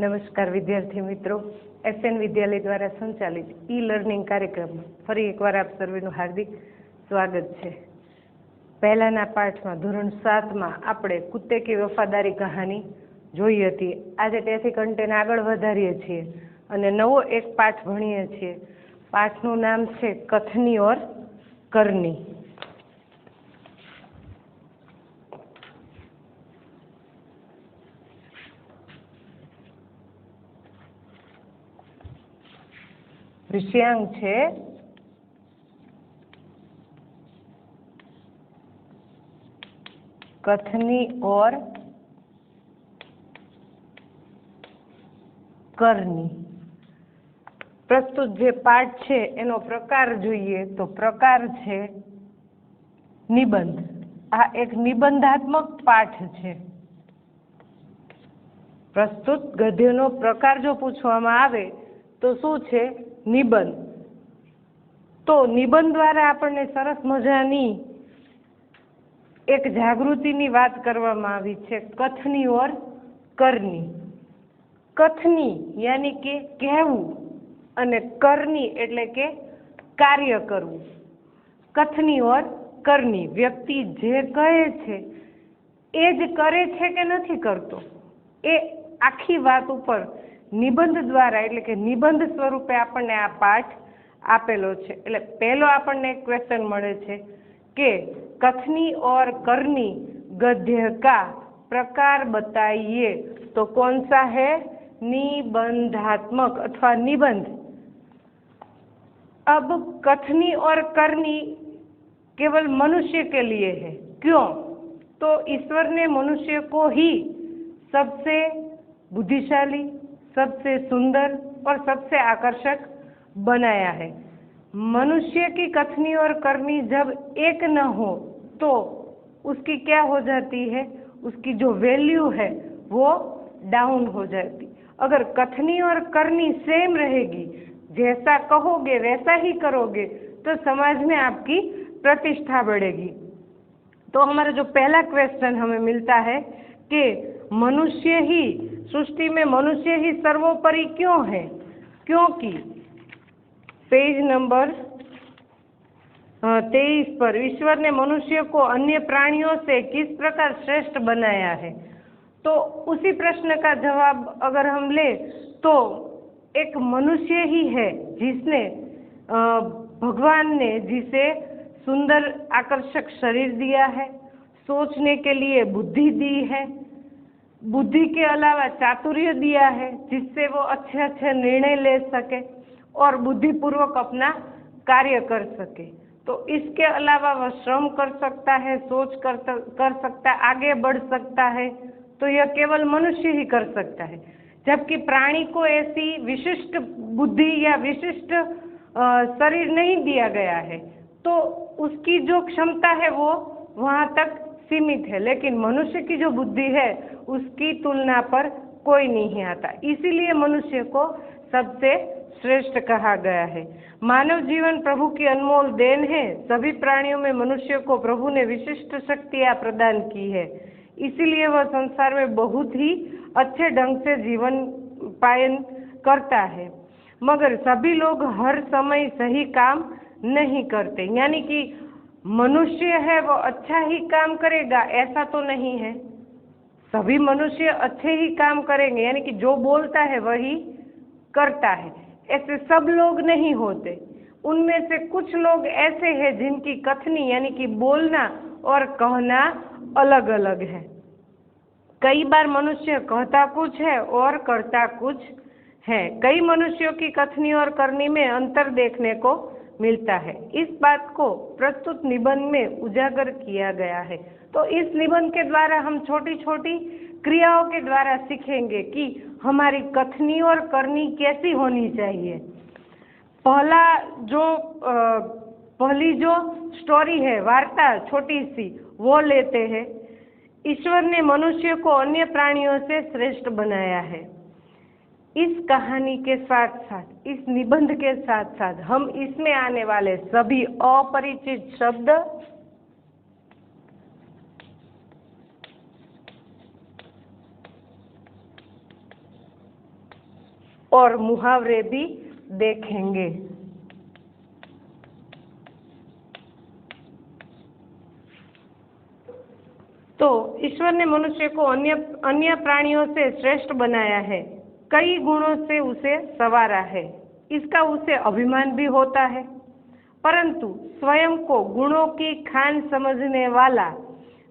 नमस्कार विद्यार्थी मित्रों, एसएन विद्यालय द्वारा संचालित ई लर्निंग कार्यक्रम में फरी एक बार आप सर्वेનું हार्दिक स्वागत है। पहलाना पाठમાં ધોરણ 7માં આપણે કુત્તે કી વફાદારી કહાની જોઈ હતી। આજે ત્યાંથી કન્ટેન્ટ આગળ વધારીએ છીએ અને નવો એક પાઠ ભણીએ છીએ। પાઠનું નામ છે કથની ઓર કરની। विषयांक है कथनी और करनी। प्रस्तुत जे पाठ है एनो प्रकार जोईए तो प्रकार है निबंध। आ एक निबंधात्मक पाठ है। प्रस्तुत गद्यनो प्रकार जो पूछवामां आवे तो शू छे? निबंध। तो निबंध द्वारा आपने सरस मजानी एक जागृतिनी बात करवामां आवी छे, कथनी और करनी। कथनी यानी के कहेवुं अने करनी एटले के कार्य करवुं। कथनी और करनी व्यक्ति जे कहे छे ए ज करे छे के नथी करतो, ए आखी बात उपर निबंध द्वारा एटले के निबंध स्वरूपे आपने आ पाठ आपेलो छे। एटले पहलो आपने एक क्वेश्चन मळे छे के कथनी और करनी गद्य का प्रकार बताइए। तो कौन सा है? निबंधात्मक अथवा निबंध। अब कथनी और करनी केवल मनुष्य के लिए है। क्यों? तो ईश्वर ने मनुष्य को ही सबसे बुद्धिशाली, सबसे सुंदर और सबसे आकर्षक बनाया है। मनुष्य की कथनी और करनी जब एक न हो तो उसकी क्या हो जाती है? उसकी जो वैल्यू है वो डाउन हो जाती। अगर कथनी और करनी सेम रहेगी, जैसा कहोगे वैसा ही करोगे, तो समाज में आपकी प्रतिष्ठा बढ़ेगी। तो हमारा जो पहला क्वेश्चन हमें मिलता है कि मनुष्य ही, सृष्टि में मनुष्य ही सर्वोपरि क्यों है? क्योंकि पेज नंबर 23 पर ईश्वर ने मनुष्य को अन्य प्राणियों से किस प्रकार श्रेष्ठ बनाया है। तो उसी प्रश्न का जवाब अगर हम ले तो एक मनुष्य ही है जिसने भगवान ने जिसे सुंदर आकर्षक शरीर दिया है, सोचने के लिए बुद्धि दी है, बुद्धि के अलावा चातुर्य दिया है जिससे वो अच्छे अच्छे निर्णय ले सके और बुद्धिपूर्वक अपना कार्य कर सके। तो इसके अलावा वह श्रम कर सकता है, सोच कर सकता है, आगे बढ़ सकता है। तो यह केवल मनुष्य ही कर सकता है। जबकि प्राणी को ऐसी विशिष्ट बुद्धि या विशिष्ट शरीर नहीं दिया गया है, तो उसकी जो क्षमता है वो वहाँ तक सीमित है। लेकिन मनुष्य की जो बुद्धि है उसकी तुलना पर कोई नहीं आता। इसीलिए मनुष्य को सबसे श्रेष्ठ कहा गया है। मानव जीवन प्रभु की अनमोल देन है। सभी प्राणियों में मनुष्य को प्रभु ने विशिष्ट शक्तियाँ प्रदान की है। इसीलिए वह संसार में बहुत ही अच्छे ढंग से जीवन पालन करता है। मगर सभी लोग हर समय सही काम नहीं करते। यानी कि मनुष्य है वो अच्छा ही काम करेगा ऐसा तो नहीं है। सभी मनुष्य अच्छे ही काम करेंगे, यानी कि जो बोलता है वही करता है, ऐसे सब लोग नहीं होते। उनमें से कुछ लोग ऐसे हैं जिनकी कथनी यानी कि बोलना और कहना अलग अलग है। कई बार मनुष्य कहता कुछ है और करता कुछ है। कई मनुष्यों की कथनी और करनी में अंतर देखने को मिलता है। इस बात को प्रस्तुत निबंध में उजागर किया गया है। तो इस निबंध के द्वारा हम छोटी छोटी क्रियाओं के द्वारा सीखेंगे कि हमारी कथनी और करनी कैसी होनी चाहिए। पहली जो स्टोरी है, वार्ता छोटी सी, वो लेते हैं। ईश्वर ने मनुष्य को अन्य प्राणियों से श्रेष्ठ बनाया है। इस कहानी के साथ साथ, इस निबंध के साथ साथ हम इसमें आने वाले सभी अपरिचित शब्द और मुहावरे भी देखेंगे। तो ईश्वर ने मनुष्य को अन्य प्राणियों से श्रेष्ठ बनाया है, कई गुणों से उसे संवारा है, इसका उसे अभिमान भी होता है। परंतु स्वयं को गुणों की खान समझने वाला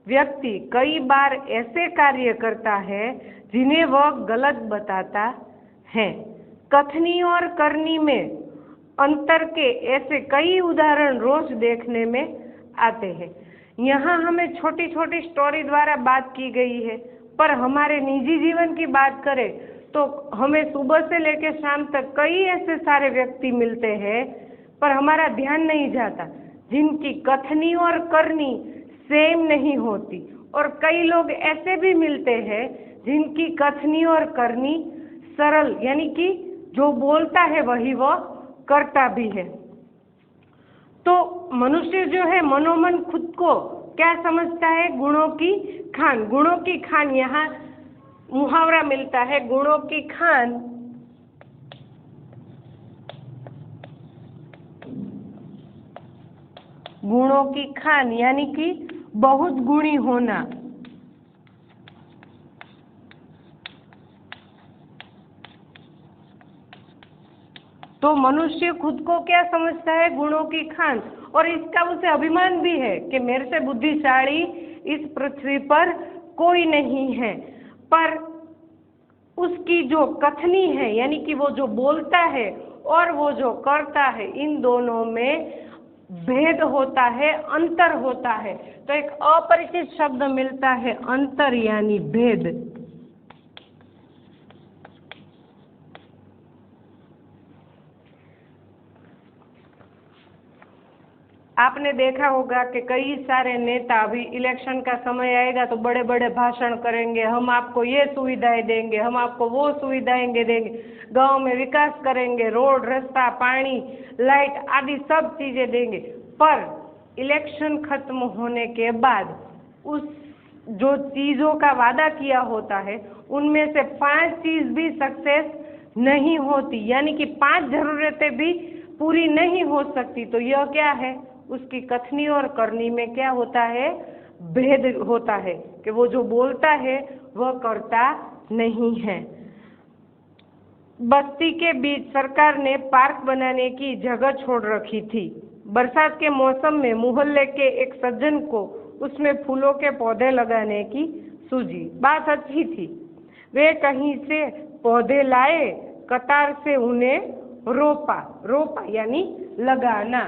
व्यक्ति कई बार ऐसे कार्य करता है जिन्हें वह गलत बताता है। कथनी और करनी में अंतर के ऐसे कई उदाहरण रोज देखने में आते हैं। यहाँ हमें छोटी छोटी स्टोरी द्वारा बात की गई है, पर हमारे निजी जीवन की बात करें तो हमें सुबह से लेकर शाम तक कई ऐसे सारे व्यक्ति मिलते हैं, पर हमारा ध्यान नहीं जाता, जिनकी कथनी और करनी सेम नहीं होती। और कई लोग ऐसे भी मिलते हैं जिनकी कथनी और करनी सरल, यानी कि जो बोलता है वही वह करता भी है। तो मनुष्य जो है मनोमन खुद को क्या समझता है? गुणों की खान। गुणों की खान, यहाँ मुहावरा मिलता है, गुणों की खान गुणों की खान यानी कि बहुत गुणी होना। तो मनुष्य खुद को क्या समझता है? गुणों की खान, और इसका उसे अभिमान भी है कि मेरे से बुद्धिशाली इस पृथ्वी पर कोई नहीं है। पर उसकी जो कथनी है, यानी कि वो जो बोलता है और वो जो करता है, इन दोनों में भेद होता है, अंतर होता है। तो एक अपरिचित शब्द मिलता है, अंतर यानी भेद। आपने देखा होगा कि कई सारे नेता अभी इलेक्शन का समय आएगा तो बड़े बड़े भाषण करेंगे, हम आपको ये सुविधाएं देंगे, हम आपको वो सुविधाएं देंगे, गांव में विकास करेंगे, रोड, रास्ता, पानी, लाइट आदि सब चीजें देंगे। पर इलेक्शन खत्म होने के बाद उस जो चीजों का वादा किया होता है उनमें से 5 चीज भी सक्सेस नहीं होती, यानी कि 5 जरूरतें भी पूरी नहीं हो सकती। तो यह क्या है? उसकी कथनी और करनी में क्या होता है? भेद होता है कि वो जो बोलता है वह करता नहीं है। बस्ती के बीच सरकार ने पार्क बनाने की जगह छोड़ रखी थी। बरसात के मौसम में मोहल्ले के एक सज्जन को उसमें फूलों के पौधे लगाने की सूझी। बात अच्छी थी। वे कहीं से पौधे लाए, कतार से उन्हें रोपा यानी लगाना।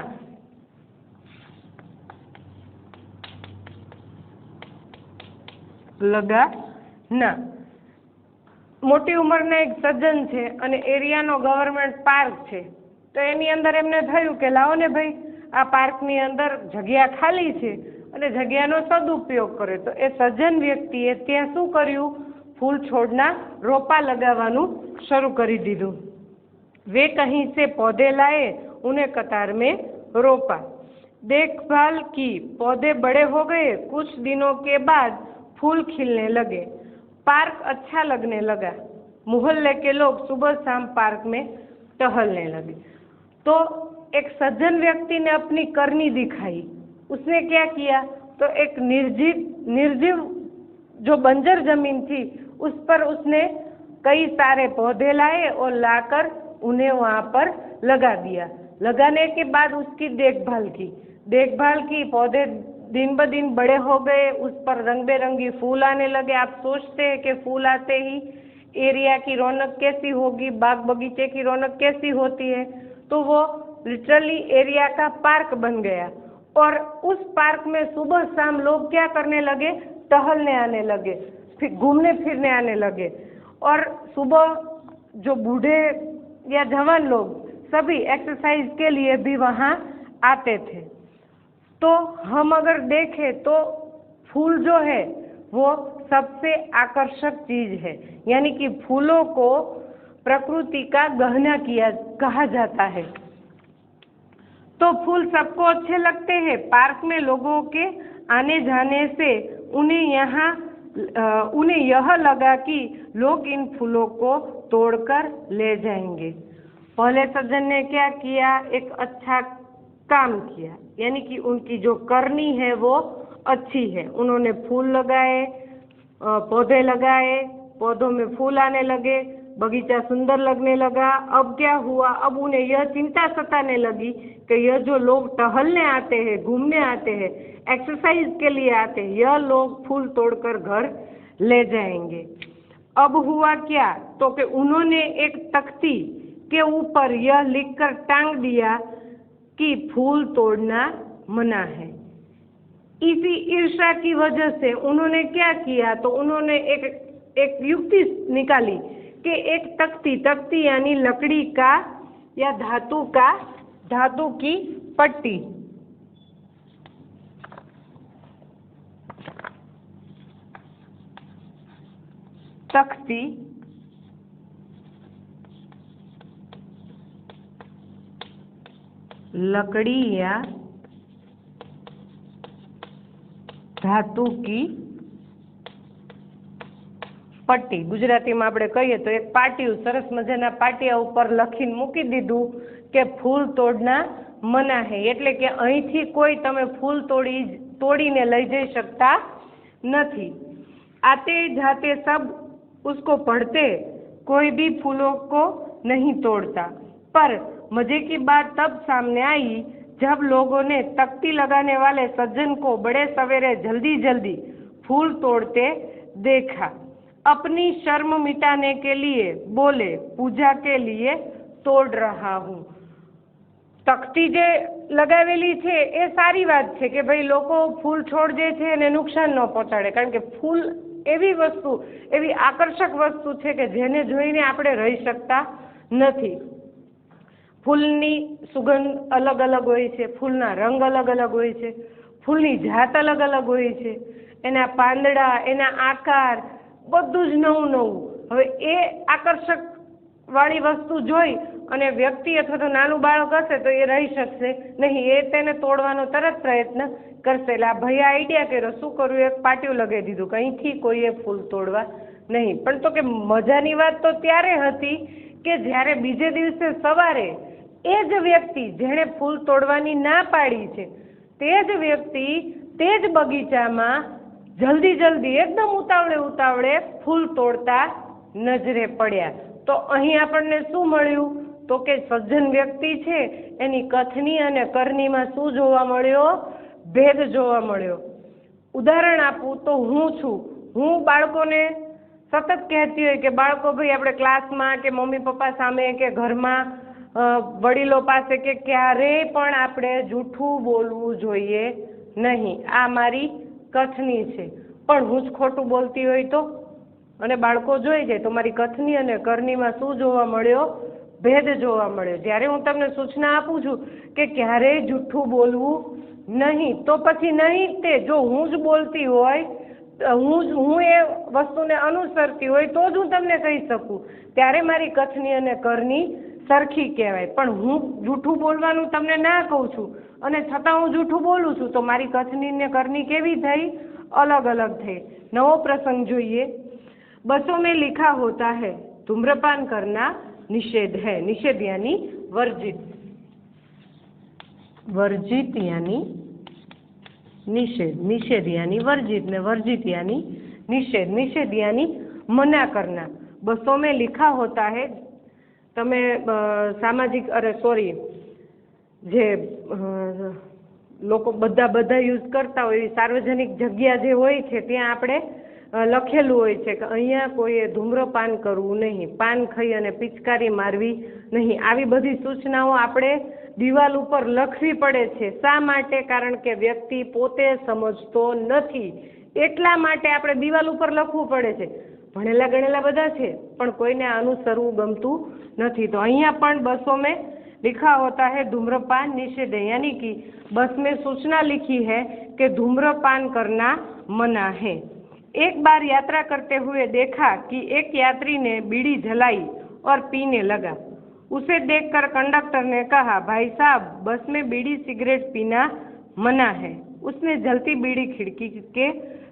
મોટી ઉંમરના એક સજ્જન છે અને એરિયાનો ગવર્મેન્ટ પાર્ક છે, તો એની અંદર એમને થયું કે લાવો ને ભાઈ આ પાર્કની અંદર જગ્યા ખાલી છે અને જગ્યાનો સદુપયોગ કરે। તો એ સજ્જન વ્યક્તિએ ત્યાં શું કર્યું? ફૂલ છોડના રોપા લગાવવાનું શરૂ કરી દીધું। वे कहीं से पौधे लाए, उन्हें कतार में रोपा, देखभाल की, पौधे बड़े हो गए। कुछ दिनों के बाद फूल खिलने लगे, पार्क अच्छा लगने लगा। मोहल्ले के लोग सुबह शाम पार्क में टहलने लगे। तो एक सज्जन व्यक्ति ने अपनी करनी दिखाई। उसने क्या किया? तो एक निर्जीव जो बंजर जमीन थी उस पर उसने कई सारे पौधे लाए और लाकर उन्हें वहाँ पर लगा दिया। लगाने के बाद उसकी देखभाल की, पौधे दिन ब दिन बड़े हो गए, उस पर रंग बिरंगी फूल आने लगे। आप सोचते हैं कि फूल आते ही एरिया की रौनक कैसी होगी, बाग बगीचे की रौनक कैसी होती है? तो वो लिटरली एरिया का पार्क बन गया। और उस पार्क में सुबह शाम लोग क्या करने लगे? टहलने आने लगे, फिर घूमने फिरने आने लगे। और सुबह जो बूढ़े या जवान लोग सभी एक्सरसाइज के लिए भी वहाँ आते थे। तो हम अगर देखें तो फूल जो है वो सबसे आकर्षक चीज है, यानी कि फूलों को प्रकृति का गहना कहा जाता है। तो फूल सबको अच्छे लगते हैं। पार्क में लोगों के आने जाने से उन्हें यह लगा कि लोग इन फूलों को तोड़कर ले जाएंगे। पहले सज्जन ने क्या किया, एक अच्छा काम किया, यानी कि उनकी जो करनी है वो अच्छी है। उन्होंने फूल लगाए, पौधे लगाए, पौधों में फूल आने लगे, बगीचा सुंदर लगने लगा। अब क्या हुआ, अब उन्हें यह चिंता सताने लगी कि यह जो लोग टहलने आते हैं, घूमने आते हैं, एक्सरसाइज के लिए आते हैं, यह लोग फूल तोड़कर घर ले जाएंगे। अब हुआ क्या, तो कि उन्होंने एक तख्ती के ऊपर यह लिखकर टांग दिया कि फूल तोड़ना मना है। इसी ईर्ष्या की वजह से उन्होंने क्या किया, तो उन्होंने एक युक्ति निकाली कि एक तख्ती यानी लकड़ी का या धातु की पट्टी, तख्ती लकड़ी या धातु की पट्टी, गुजरातीમાં આપણે કહીએ તો એક પાટિયું, સરસ મજાના પાટિયા ઉપર લખીને મૂકી દીધું કે ફૂલ તોડના મના હે, એટલે કે અહીંથી કોઈ તમે ફૂલ તોડીને લઈ જઈ શકતા નથી। आते जाते सब उसको पढ़ते, कोई भी फूलों को नहीं तोड़ता। पर मजे की बात तब सामने आई जब लोगों ने तख्ती लगाने वाले सज्जन को बड़े सवेरे जल्दी जल्दी फूल तोड़ते देखा। अपनी शर्म मिटाने के लिए बोले, पूजा के लिए तोड़ रहा हूँ। તકતી જે લગાવેલી છે એ સારી વાત છે કે ભાઈ લોકો ફૂલ છોડ જે છે એને નુકસાન ન પહોંચાડે, કારણ કે ફૂલ એવી વસ્તુ, એવી આકર્ષક વસ્તુ છે કે જેને જોઈને આપણે રહી શકતા નથી। ફૂલની સુગંધ અલગ અલગ હોય છે, ફૂલના રંગ અલગ અલગ હોય છે, ફૂલની જાત અલગ અલગ હોય છે, એના પાંદડા, એના આકાર બધું જ નવું નવું। હવે એ આકર્ષક વાળી વસ્તુ જોઈ અને વ્યક્તિ અથવા તો નાનું બાળક હશે તો એ રહી શકશે નહીં, એ તેને તોડવાનો તરત પ્રયત્ન કરશે। એટલે આ ભાઈએ આઈડિયા કર્યો, શું કર્યું, એક પાટિયું લગાવી દીધું કે અહીંથી કોઈએ ફૂલ તોડવા નહીં। પણ તો કે મજાની વાત તો ત્યારે હતી કે જ્યારે બીજે દિવસે સવારે એ જ વ્યક્તિ જેણે ફૂલ તોડવાની ના પાડી છે તે જ વ્યક્તિ તે જ બગીચામાં જલ્દી જલ્દી એકદમ ઉતાવળે ફૂલ તોડતા નજરે પડ્યા। તો અહીં આપણને શું મળ્યું, તો કે સજ્જન વ્યક્તિ છે એની કથની અને કરનીમાં શું જોવા મળ્યો, ભેદ જોવા મળ્યો। ઉદાહરણ આપું તો હું છું, હું બાળકોને સતત કહેતી હોય કે બાળકો ભાઈ આપણે ક્લાસમાં કે મમ્મી પપ્પા સામે કે ઘરમાં વડીલો પાસે કે ક્યારેય પણ આપણે જૂઠું બોલવું જોઈએ નહીં। આ મારી કથની છે, પણ હું જ ખોટું બોલતી હોય તો, અને બાળકો જોઈ જાય તો મારી કથની અને કરનીમાં શું જોવા મળ્યો, ભેદ જોવા મળ્યો। જ્યારે હું તમને સૂચના આપું છું કે ક્યારેય જૂઠું બોલવું નહીં, તો પછી નહીં તે જો હું જ બોલતી હોય, હું એ વસ્તુને અનુસરતી હોય તો જ હું તમને કહી શકું, ત્યારે મારી કથની અને કરની સરખી કહેવાય। પણ હું જૂઠું બોલવાનું તમને ના કહું છું અને છતાં હું જૂઠું બોલું છું તો મારી કથની ને કરની કેવી થઈ, अलग अलग थे। नवो प्रसंग જોઈએ। बसों में लिखा होता है धूम्रपान करना निषेध है। निषेध यानी वर्जित, वर्जित यानी निषेध, निषेध यानी वर्जित ने वर्जित यानी निषेध, निषेध यानी मना करना। बसों में लिखा होता है, તમે સામાજિક જે લોકો બધા યુઝ કરતા હોય સાર્વજનિક જગ્યા જે હોય છે ત્યાં આપણે લખેલું હોય છે કે અહીંયા કોઈએ ધૂમ્રપાન કરવું નહીં, પાન ખાઈ અને પિચકારી મારવી નહીં। આવી બધી સૂચનાઓ આપણે દિવાલ ઉપર લખવી પડે છે। શા માટે? કારણ કે વ્યક્તિ પોતે સમજતો નથી, એટલા માટે આપણે દિવાલ ઉપર લખવું પડે છે। ભણેલા ગણેલા બધા છે પણ કોઈને અનુસરવું ગમતું નથી। તો અહીંયા પણ બસો में लिखा होता है धूम्रपान निषेध, यानी कि बस में सूचना लिखी है कि धूम्रपान करना मना है। एक बार यात्रा करते हुए देखा कि एक यात्री ने बीड़ी जलाई और पीने लगा। उसे देखकर कंडक्टर ने कहा, भाई साहब बस में बीड़ी सिगरेट पीना मना है। उसने जलती बीड़ी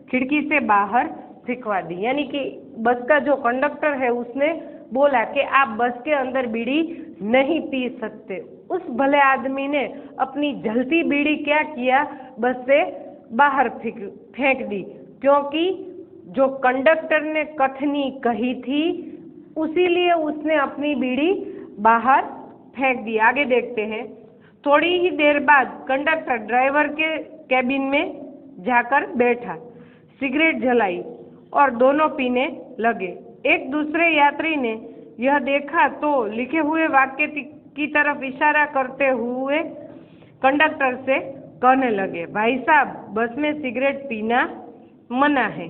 खिड़की से बाहर फेंकवा दी। यानी कि बस का जो कंडक्टर है उसने बोला कि आप बस के अंदर बीड़ी नहीं पी सकते। उस भले आदमी ने अपनी जलती बीड़ी क्या किया, बस से बाहर फेंक दी, क्योंकि जो कंडक्टर ने कथनी कही थी उसी लिए उसने अपनी बीड़ी बाहर फेंक दी। आगे देखते हैं। थोड़ी ही देर बाद कंडक्टर ड्राइवर के कैबिन में जाकर बैठा, सिगरेट जलाई और दोनों पीने लगे। एक दूसरे यात्री ने यह देखा तो लिखे हुए वाक्य की तरफ इशारा करते हुए कंडक्टर से कहने लगे, भाई साहब, बस में सिगरेट पीना मना है।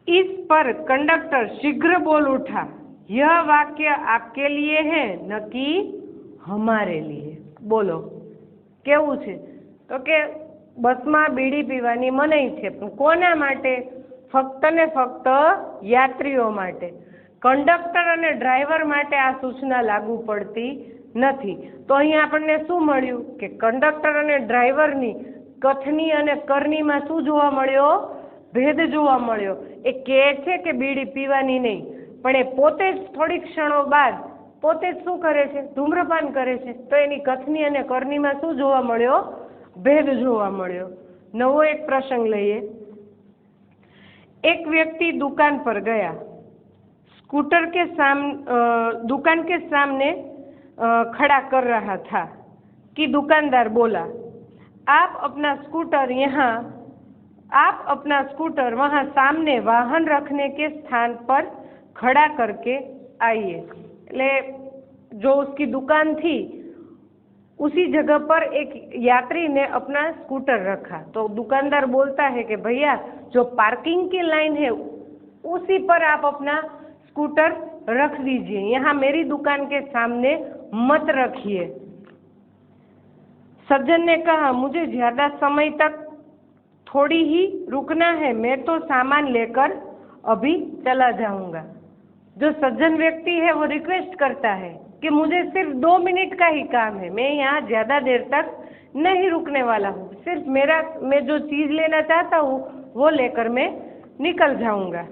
इस पर कंडक्टर शीघ्र बोल उठा, यह वाक्य आपके लिए है, न कि हमारे लिए। बोलो केવું છે? તો કે બસમાં બીડી પીવાની મનાઈ છે, પણ કોના માટે? ફક્ત ને ફક્ત યાત્રીઓ માટે। કંડક્ટર અને ડ્રાઈવર માટે આ સૂચના લાગુ પડતી નથી। તો અહીં આપણને શું મળ્યું કે કંડક્ટર અને ડ્રાઈવરની કથની અને કરણીમાં શું જોવા મળ્યો? ભેદ જોવા મળ્યો। એ કહે છે કે બીડી પીવાની નહીં, પણ એ પોતે જ થોડી ક્ષણો બાદ પોતે જ શું કરે છે? ધૂમ્રપાન કરે છે। તો એની કથની અને કરણીમાં શું જોવા મળ્યો? ભેદ જોવા મળ્યો। નવો એક પ્રસંગ લઈએ। एक व्यक्ति दुकान पर गया, दुकान के सामने खड़ा कर रहा था कि दुकानदार बोला, आप अपना स्कूटर वहाँ सामने वाहन रखने के स्थान पर खड़ा करके आइए। એટલે जो उसकी दुकान थी उसी जगह पर एक यात्री ने अपना स्कूटर रखा। तो दुकानदार बोलता है कि भैया, जो पार्किंग की लाइन है उसी पर आप अपना स्कूटर रख दीजिए, यहाँ मेरी दुकान के सामने मत रखिए। सज्जन ने कहा, मुझे ज्यादा समय तक थोड़ी ही रुकना है, मैं तो सामान लेकर अभी चला जाऊंगा। जो सज्जन व्यक्ति है वो रिक्वेस्ट करता है कि मुझे सिर्फ 2 मिनट का ही काम है, मैं यहाँ ज्यादा देर तक नहीं रुकने वाला हूँ, सिर्फ मैं जो चीज लेना चाहता हूँ वो लेकर मैं निकल जाऊंगा।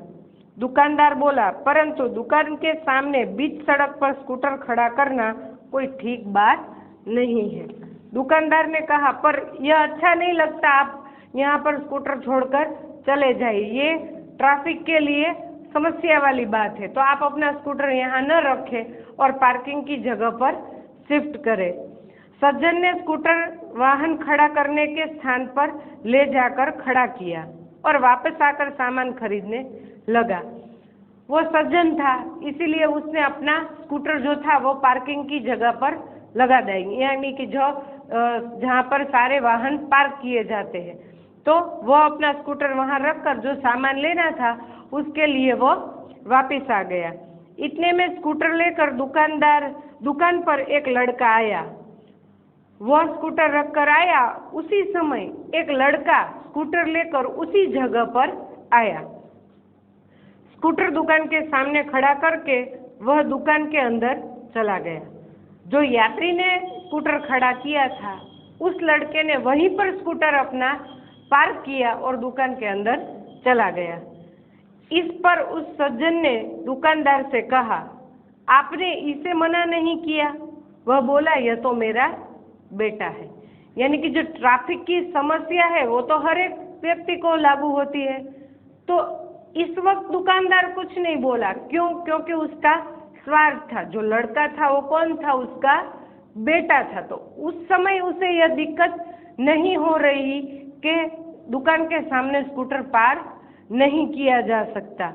दुकानदार बोला, परंतु दुकान के सामने बीच सड़क पर स्कूटर खड़ा करना कोई ठीक बात नहीं है। दुकानदार ने कहा, पर यह अच्छा नहीं लगता, आप यहाँ पर स्कूटर छोड़कर चले जाइए, ये ट्रैफिक के लिए समस्या वाली बात है, तो आप अपना स्कूटर यहाँ न रखें और पार्किंग की जगह पर शिफ्ट करें। सज्जन ने स्कूटर वाहन खड़ा करने के स्थान पर ले जाकर खड़ा किया और वापस आकर सामान खरीदने लगा। वो सज्जन था, इसीलिए उसने अपना स्कूटर जो था वो पार्किंग की जगह पर लगा देंगे, यानी कि जो जहाँ पर सारे वाहन पार्क किए जाते हैं, तो वो अपना स्कूटर वहाँ रखकर जो सामान लेना था उसके लिए वो वापस आ गया। इतने में स्कूटर लेकर दुकान पर एक लड़का आया। वह स्कूटर रखकर आया, उसी समय एक लड़का स्कूटर लेकर उसी जगह पर आया। स्कूटर दुकान के सामने खड़ा करके वह दुकान के अंदर चला गया। जो यात्री ने स्कूटर खड़ा किया था उस लड़के ने वहीं पर स्कूटर अपना पार्क किया और दुकान के अंदर चला गया। इस पर उस सज्जन ने दुकानदार से कहा, आपने इसे मना नहीं किया? वह बोला, यह तो मेरा बेटा है। यानी कि जो ट्रैफिक की समस्या है वो तो हर एक व्यक्ति को लागू होती है। तो इस वक्त दुकानदार कुछ नहीं बोला, क्यों? क्योंकि उसका स्वार्थ था। जो लड़का था वो कौन था? उसका बेटा था। तो उस समय उसे यह दिक्कत नहीं हो रही कि दुकान के सामने स्कूटर पार्क नहीं किया जा सकता।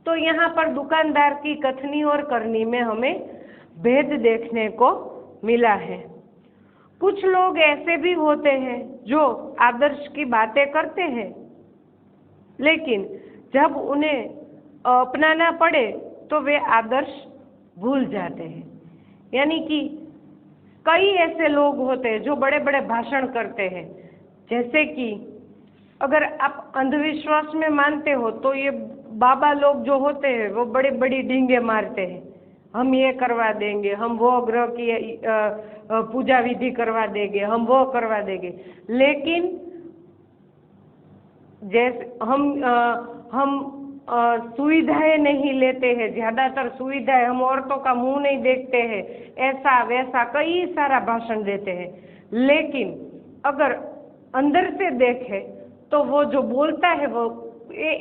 तो यहाँ पर दुकानदार की कथनी और करनी में हमें भेद देखने को मिला है। कुछ लोग ऐसे भी होते हैं जो आदर्श की बातें करते हैं, लेकिन जब उन्हें अपनाना पड़े तो वे आदर्श भूल जाते हैं। यानी कि कई ऐसे लोग होते हैं जो बड़े बड़े भाषण करते हैं, जैसे कि अगर आप अंधविश्वास में मानते हो तो ये बाबा लोग जो होते हैं वो बड़ी बड़ी डींगे मारते हैं, हम ये करवा देंगे, हम वो ग्रह की पूजा विधि करवा देंगे, हम वो करवा देंगे। लेकिन जैसे हम सुविधाएं नहीं लेते हैं, ज्यादातर सुविधाएं, हम औरतों का मुंह नहीं देखते हैं, ऐसा वैसा कई सारा भाषण देते हैं। लेकिन अगर अंदर से देखे तो वो जो बोलता है वो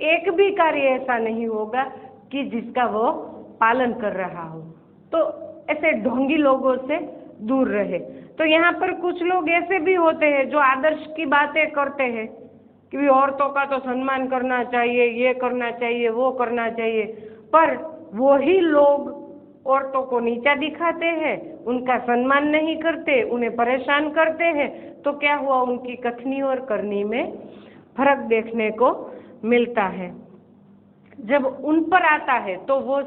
एक भी कार्य ऐसा नहीं होगा कि जिसका वो पालन कर रहा हो। तो ऐसे ढोंगी लोगों से दूर रहे। तो यहाँ पर कुछ लोग ऐसे भी होते हैं जो आदर्श की बातें करते हैं कि भी औरतों का तो सम्मान करना चाहिए, ये करना चाहिए, वो करना चाहिए, पर वही लोग औरतों को नीचा दिखाते हैं, उनका सम्मान नहीं करते, उन्हें परेशान करते हैं। तो क्या हुआ, उनकी कथनी और करनी में फर्क देखने को मिलता है। जब उन पर आता है तो वो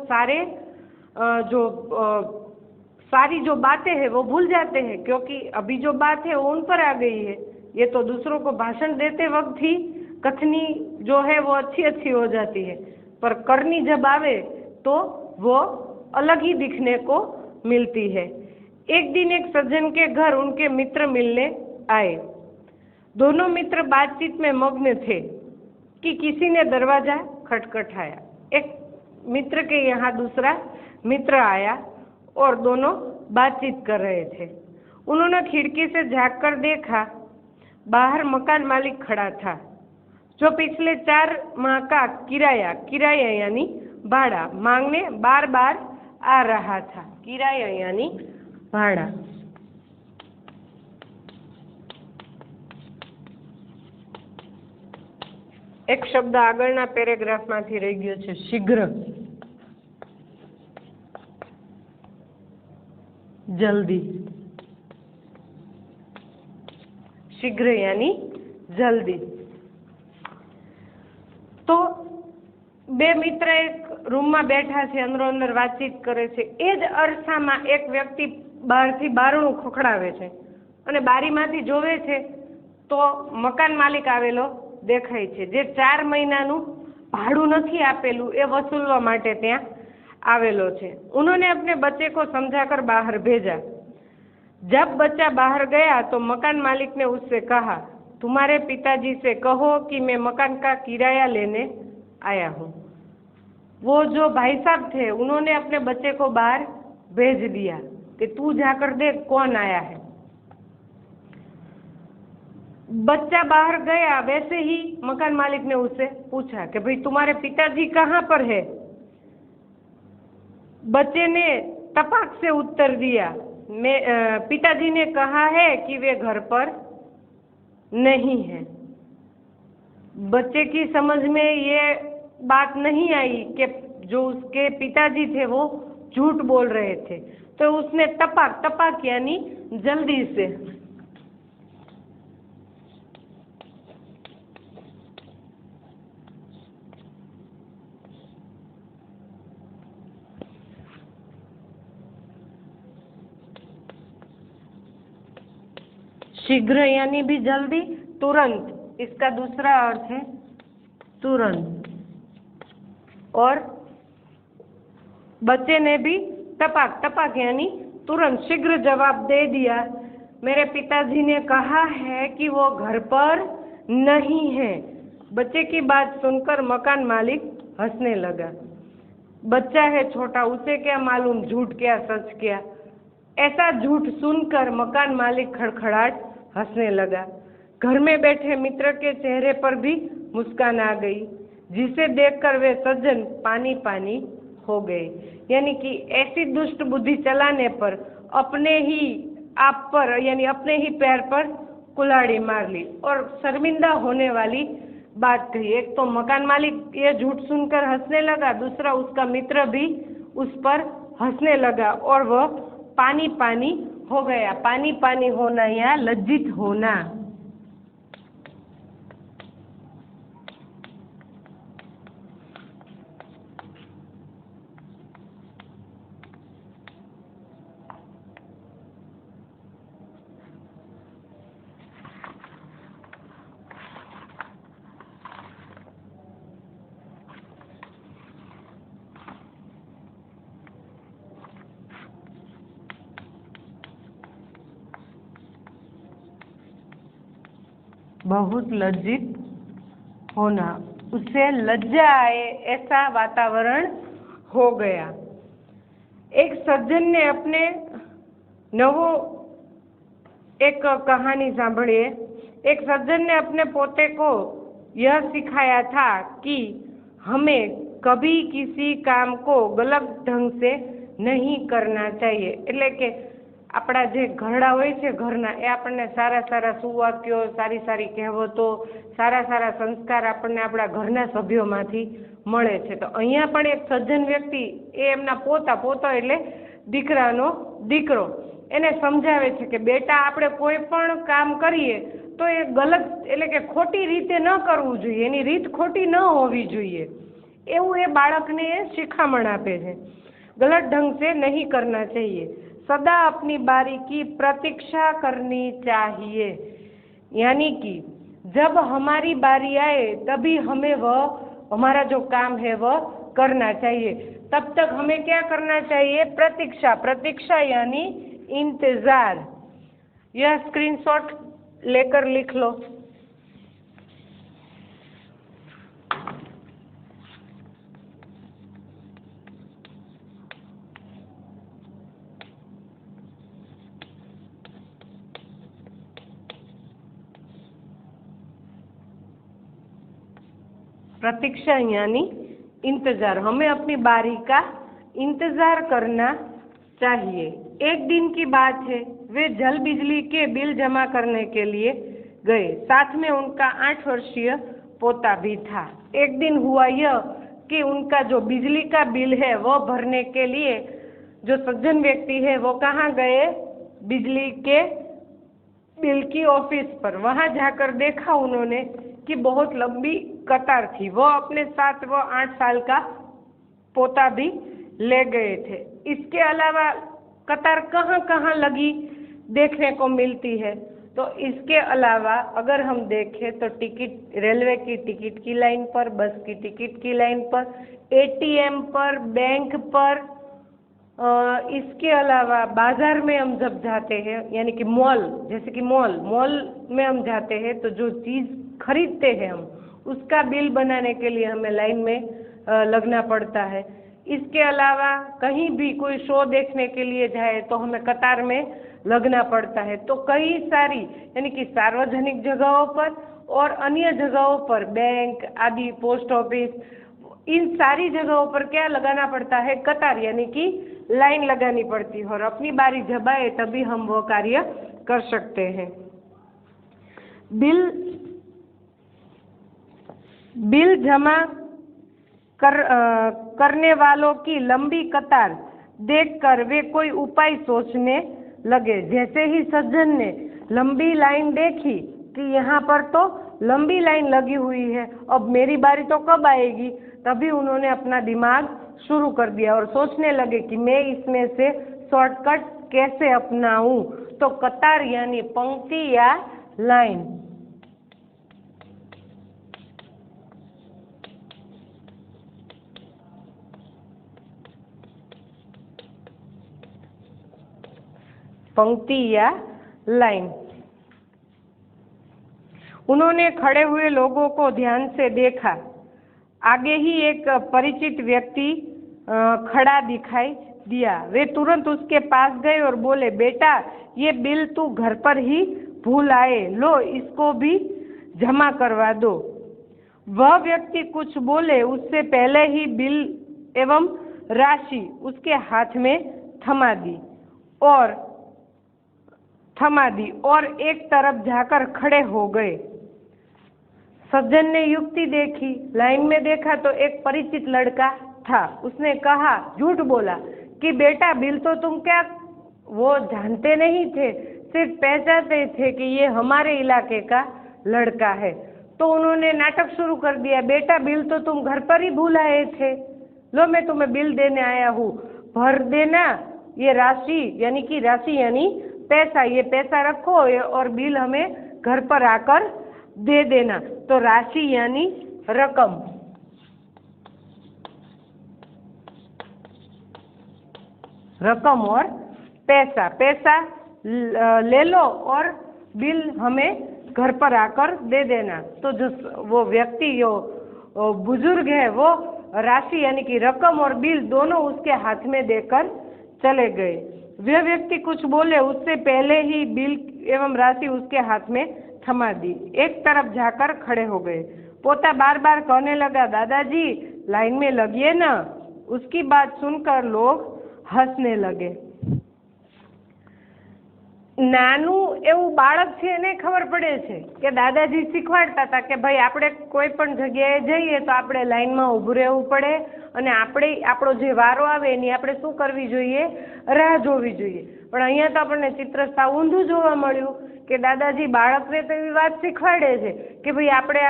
सारी जो बातें हैं वो भूल जाते हैं, क्योंकि अभी जो बात है वो उन पर आ गई है। ये तो दूसरों को भाषण देते वक्त ही कथनी जो है वो अच्छी अच्छी हो जाती है, पर करनी जब आवे तो वो अलग ही दिखने को मिलती है। एक दिन एक सज्जन के घर उनके मित्र मिलने आए। दोनों मित्र बातचीत में मग्न थे कि किसी ने दरवाजा खटखटाया। एक मित्र के यहाँ दूसरा मित्र आया और दोनों बातचीत कर रहे थे। उन्होंने खिड़की से झांक कर देखा, बाहर मकान मालिक खड़ा था, जो पिछले 4 माह का किराया यानी भाड़ा मांगने बार बार आ रहा था। किराया यानी भाड़ा। एक शब्द આગળના પેરેગ્રાફમાંથી રહી ગયો છે, शीघ्र, जल्दी। शीघ्र यानी जल्दी। तो બે મિત્ર એક રૂમમાં બેઠા છે, અંદરો અંદર વાતચીત કરે છે। એ જ અરસામાં એક વ્યક્તિ બહારથી બારણું ખખડાવે છે અને બારીમાંથી જોવે છે તો મકાન માલિક આવેલો દેખાય છે, જે 4 મહિનાનું ભાડું નથી આપેલું એ વસૂલવા માટે ત્યાં आवेलो छे। उन्होंने अपने बच्चे को समझाकर बाहर भेजा। जब बच्चा बाहर गया तो मकान मालिक ने उससे कहा, तुम्हारे पिताजी से कहो कि मैं मकान का किराया लेने आया हूँ। वो जो भाई साहब थे उन्होंने अपने बच्चे को बाहर भेज दिया कि तू जाकर देख कौन आया है। बच्चा बाहर गया, वैसे ही मकान मालिक ने उससे पूछा कि भाई तुम्हारे पिताजी कहाँ पर है। बच्चे ने तपाक से उत्तर दिया, पिताजी ने कहा है कि वे घर पर नहीं है। बच्चे की समझ में ये बात नहीं आई कि जो उसके पिताजी थे वो झूठ बोल रहे थे, तो उसने तपाक यानी जल्दी से शीघ्र यानी भी जल्दी, तुरंत इसका दूसरा अर्थ है तुरंत। और बच्चे ने भी तपाक यानी तुरंत शीघ्र जवाब दे दिया, मेरे पिताजी ने कहा है कि वो घर पर नहीं है। बच्चे की बात सुनकर मकान मालिक हंसने लगा। बच्चा है छोटा, उसे क्या मालूम झूठ क्या सच क्या। ऐसा झूठ सुनकर मकान मालिक खड़खड़ाट हंसने लगा। घर में बैठे मित्र के चेहरे पर भी मुस्कान आ गई, जिसे देखकर वे सज्जन पानी पानी हो गए। यानी कि ऐसी दुष्ट बुद्धि चलाने पर अपने ही आप पर यानी अपने ही पैर पर कुल्हाड़ी मार ली और शर्मिंदा होने वाली बात कही। एक तो मकान मालिक ये झूठ सुनकर हंसने लगा, दूसरा उसका मित्र भी उस पर हंसने लगा और वह पानी पानी हो गया। पानी पानी होना या लज्जित होना। बहुत लज्जित होना। उसे लज्जा आए ऐसा वातावरण हो गया। एक सज्जन ने अपने नवो एक कहानी सांभळीए। एक सज्जन ने अपने पोते को यह सिखाया था कि हमें कभी किसी काम को गलत ढंग से नहीं करना चाहिए। એટલે કે આપણા જે ઘરડા હોય છે ઘરના એ આપણને સારા સારા સુવાક્યો, સારી સારી કહેવતો, સારા સારા સંસ્કાર આપણને આપણા ઘરના સભ્યોમાંથી મળે છે। તો અહીંયા પણ એક સજ્જન વ્યક્તિ એ એમના પોતો એટલે દીકરાનો દીકરો એને સમજાવે છે કે બેટા આપણે કોઈ પણ કામ કરીએ તો એ ગલત એટલે કે ખોટી રીતે ન કરવું જોઈએ, એની રીત ખોટી ન હોવી જોઈએ એવું એ બાળકને શિખામણ આપે છે। गलत ढंग से नहीं करना चाहिए, सदा अपनी बारी की प्रतीक्षा करनी चाहिए। यानी कि जब हमारी बारी आए तभी हमें वह हमारा जो काम है वह करना चाहिए। तब तक हमें क्या करना चाहिए? प्रतीक्षा। प्रतीक्षा यानी इंतजार। यह स्क्रीनशॉट लेकर लिख लो। प्रतीक्षा यानी इंतजार। हमें अपनी बारी का इंतजार करना चाहिए। एक दिन की बात है, वे जल बिजली के बिल जमा करने के लिए गए। साथ में उनका 8 वर्षीय पोता भी था। एक दिन हुआ यह कि उनका जो बिजली का बिल है वह भरने के लिए जो सज्जन व्यक्ति है वो कहाँ गए? बिजली के बिल की ऑफिस पर। वहां जाकर देखा उन्होंने कि बहुत लंबी कतार थी। वो अपने साथ वो 8 साल का पोता भी ले गए थे। इसके अलावा कतार कहाँ कहाँ लगी देखने को मिलती है। तो इसके अलावा अगर हम देखें तो टिकट, रेलवे की टिकट की लाइन पर, बस की टिकट की लाइन पर, एटीएम पर, बैंक पर, इसके अलावा बाजार में हम जब जाते हैं यानी कि मॉल, जैसे कि मॉल में हम जाते हैं तो जो चीज़ खरीदते हैं हम उसका बिल बनाने के लिए हमें लाइन में लगना पड़ता है। इसके अलावा कहीं भी कोई शो देखने के लिए जाए तो हमें कतार में लगना पड़ता है। तो कई सारी यानी कि सार्वजनिक जगहों पर और अन्य जगहों पर, बैंक आदि, पोस्ट ऑफिस, इन सारी जगहों पर क्या लगाना पड़ता है? कतार यानी कि लाइन लगानी पड़ती है और अपनी बारी जब आए तभी हम वो कार्य कर सकते हैं। बिल जमा करने वालों की लंबी कतार देखकर वे कोई उपाय सोचने लगे। जैसे ही सज्जन ने लंबी लाइन देखी कि यहाँ पर तो लंबी लाइन लगी हुई है, अब मेरी बारी तो कब आएगी, तभी उन्होंने अपना दिमाग शुरू कर दिया और सोचने लगे कि मैं इसमें से शॉर्टकट कैसे अपनाऊं। तो कतार यानी पंक्ति या लाइन। पंक्ति या लाइन। उन्होंने खड़े हुए लोगों को ध्यान से देखा। आगे ही एक परिचित व्यक्ति खड़ा दिखाई दिया। वे तुरंत उसके पास गए और बोले, बेटा ये बिल तू घर पर ही भूल आए, लो इसको भी जमा करवा दो। वह व्यक्ति कुछ बोले उससे पहले ही बिल एवं राशि उसके हाथ में थमा दी और एक तरफ जाकर खड़े हो गए। सज्जन ने युक्ति देखी। लाइन में देखा तो एक परिचित लड़का था। उसने कहा, झूठ बोला कि बेटा बिल तो तुम क्या वो जानते नहीं थे, सिर्फ पहचानते थे कि ये हमारे इलाके का लड़का है। तो उन्होंने नाटक शुरू कर दिया, बेटा बिल तो तुम घर पर ही भूल आए थे, लो मैं तुम्हें बिल देने आया हूँ, भर देना ये राशि यानी पैसा, ये पैसा रखो और बिल हमें घर पर आकर दे देना। तो राशि यानी रकम। रकम और पैसा ले लो और बिल हमें घर पर आकर दे देना। तो जो वो व्यक्ति बुजुर्ग है वो राशि यानी कि रकम और बिल दोनों उसके हाथ में देकर चले गए। वह व्यक्ति कुछ बोले उससे पहले ही बिल एवं राशि उसके हाथ में थमा दी। एक तरफ जाकर खड़े हो गए। पोता बार बार कहने लगा, दादाजी लाइन में लगिए ना। उसकी बात सुनकर लोग हंसने लगे। નાનું એવું બાળક છે એને ખબર પડે છે કે દાદાજી શીખવાડતા હતા કે ભાઈ આપણે કોઈ પણ જગ્યાએ જઈએ તો આપણે લાઈનમાં ઊભું રહેવું પડે અને આપણો જે વારો આવે એની આપણે શું કરવી જોઈએ, રાહ જોવી જોઈએ। પણ અહીંયા તો આપણને ચિત્ર સાવ ઊંધું જોવા મળ્યું કે દાદાજી બાળકને તો એવી વાત શીખવાડે છે કે ભાઈ આપણે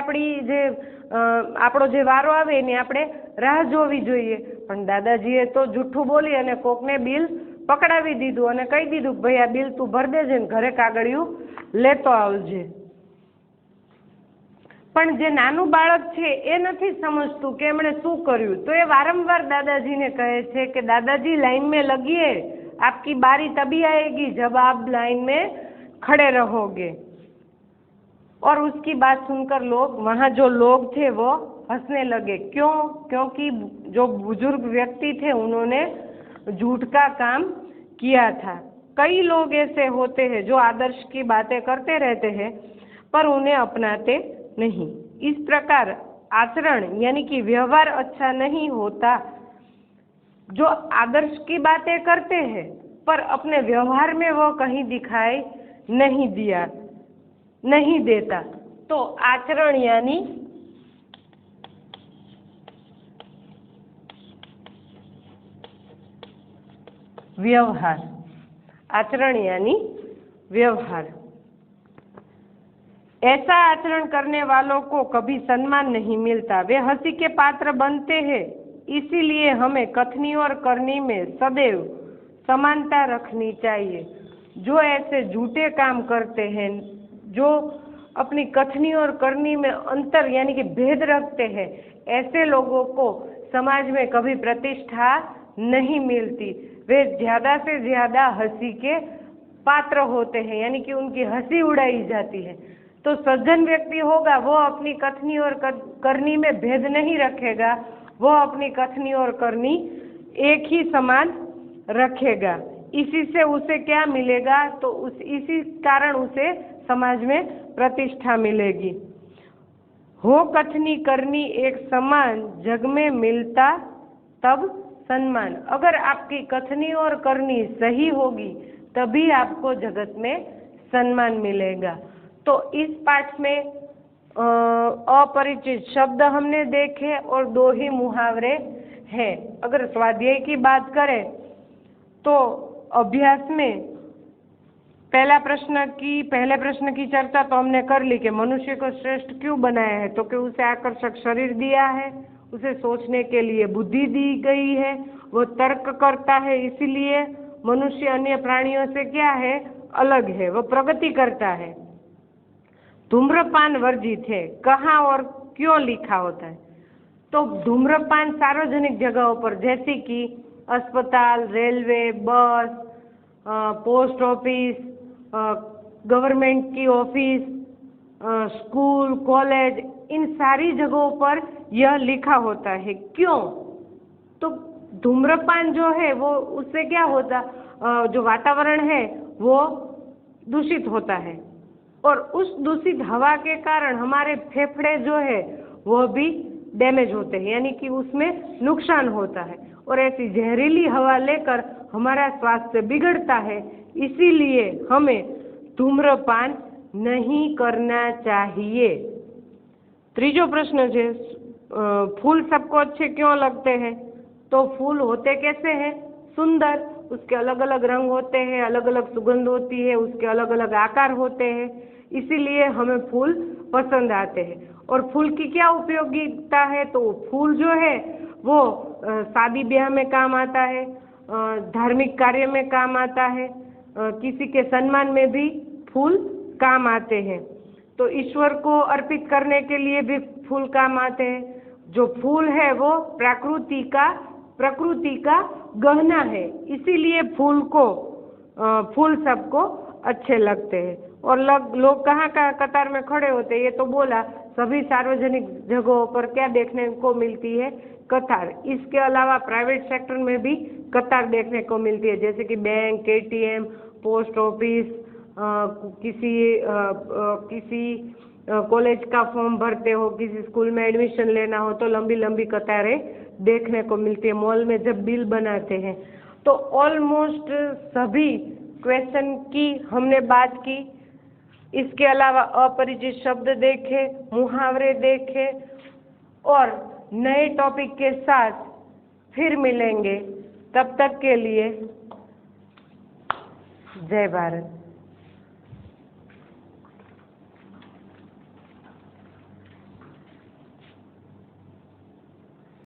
આપણો જે વારો આવે એની આપણે રાહ જોવી જોઈએ। પણ દાદાજીએ તો જૂઠું બોલી અને કોકને બિલ પકડાવી દીધું અને કહી દીધું કે ભાઈ આ બિલ તું ભરી દેજે ને ઘરે કાગળિયું લેતો આવજે। પણ જે નાનું બાળક છે એ નથી સમજતું કે એમણે શું કર્યું, તો એ વારંવાર દાદાજીને કહે છે કે દાદાજી लाइन में लगिए, आपकी बारी तभी आएगी जब आप लाइन में खड़े रहोगे। और उसकी बात सुनकर वहाँ जो लोग थे वो हंसने लगे। क्यों? क्योंकि जो बुजुर्ग व्यक्ति थे उन्होंने झूठ का काम किया था। कई लोग ऐसे होते हैं जो आदर्श की बातें करते रहते हैं पर उन्हें अपनाते नहीं। इस प्रकार आचरण यानी कि व्यवहार अच्छा नहीं होता। जो आदर्श की बातें करते हैं पर अपने व्यवहार में वो कहीं दिखाई नहीं देता। तो आचरण यानी व्यवहार, आचरण यानी व्यवहार। ऐसा आचरण करने वालों को कभी सम्मान नहीं मिलता, वे हंसी के पात्र बनते हैं। इसीलिए हमें कथनी और करनी में सदैव समानता रखनी चाहिए। जो ऐसे झूठे काम करते हैं, जो अपनी कथनी और करनी में अंतर यानी कि भेद रखते हैं, ऐसे लोगों को समाज में कभी प्रतिष्ठा नहीं मिलती। वे ज़्यादा से ज़्यादा हंसी के पात्र होते हैं यानी कि उनकी हंसी उड़ाई जाती है। तो सज्जन व्यक्ति होगा वो अपनी कथनी और करनी में भेद नहीं रखेगा, वो अपनी कथनी और करनी एक ही समान रखेगा। इसी से उसे क्या मिलेगा? तो इसी कारण उसे समाज में प्रतिष्ठा मिलेगी। हो कथनी करनी एक समान, जग में मिलता तब सम्मान। अगर आपकी कथनी और करनी सही होगी तभी आपको जगत में सम्मान मिलेगा। तो इस पाठ में अपरिचित शब्द हमने देखे और 2 ही मुहावरे हैं। अगर स्वाध्याय की बात करें तो अभ्यास में पहले प्रश्न की चर्चा तो हमने कर ली कि मनुष्य को श्रेष्ठ क्यों बनाया है, तो कि उसे आकर्षक शरीर दिया है, उसे सोचने के लिए बुद्धि दी गई है, वो तर्क करता है, इसीलिए मनुष्य अन्य प्राणियों से क्या है, अलग है, वो प्रगति करता है। धूम्रपान वर्जित है, कहाँ और क्यों लिखा होता है? तो धूम्रपान सार्वजनिक जगहों पर जैसे कि अस्पताल, रेलवे, बस, पोस्ट ऑफिस, गवर्नमेंट की ऑफिस, स्कूल, कॉलेज, इन सारी जगहों पर यह लिखा होता है। क्यों? तो धूम्रपान जो है वो उससे क्या होता, जो वातावरण है वो दूषित होता है और उस दूषित हवा के कारण हमारे फेफड़े जो है वो भी डैमेज होते हैं यानी कि उसमें नुकसान होता है और ऐसी जहरीली हवा लेकर हमारा स्वास्थ्य बिगड़ता है। इसीलिए हमें धूम्रपान नहीं करना चाहिए। तीसरा प्रश्न है, फूल सबको अच्छे क्यों लगते हैं? तो फूल होते कैसे हैं? सुंदर, उसके अलग अलग रंग होते हैं, अलग अलग सुगंध होती है, उसके अलग अलग आकार होते हैं, इसीलिए हमें फूल पसंद आते हैं। और फूल की क्या उपयोगिता है? तो फूल जो है वो शादी ब्याह में काम आता है, धार्मिक कार्य में काम आता है, किसी के सम्मान में भी फूल काम आते हैं। तो ईश्वर को अर्पित करने के लिए भी फूल काम आते हैं। जो फूल है वो प्रकृति का गहना है, इसीलिए फूल सबको अच्छे लगते हैं। और लोग कहाँ कहाँ कतार में खड़े होते हैं, ये तो बोला। सभी सार्वजनिक जगहों पर क्या देखने को मिलती है? कतार। इसके अलावा प्राइवेट सेक्टर में भी कतार देखने को मिलती है, जैसे कि बैंक, एटीएम, पोस्ट ऑफिस, किसी कॉलेज का फॉर्म भरते हो, किसी स्कूल में एडमिशन लेना हो तो लंबी लंबी कतारें देखने को मिलती है। मॉल में जब बिल बनाते हैं तो ऑलमोस्ट सभी क्वेश्चन की हमने बात की। इसके अलावा अपरिचित शब्द देखे, मुहावरे देखे, और नए टॉपिक के साथ फिर मिलेंगे। तब तक के लिए जय भारत।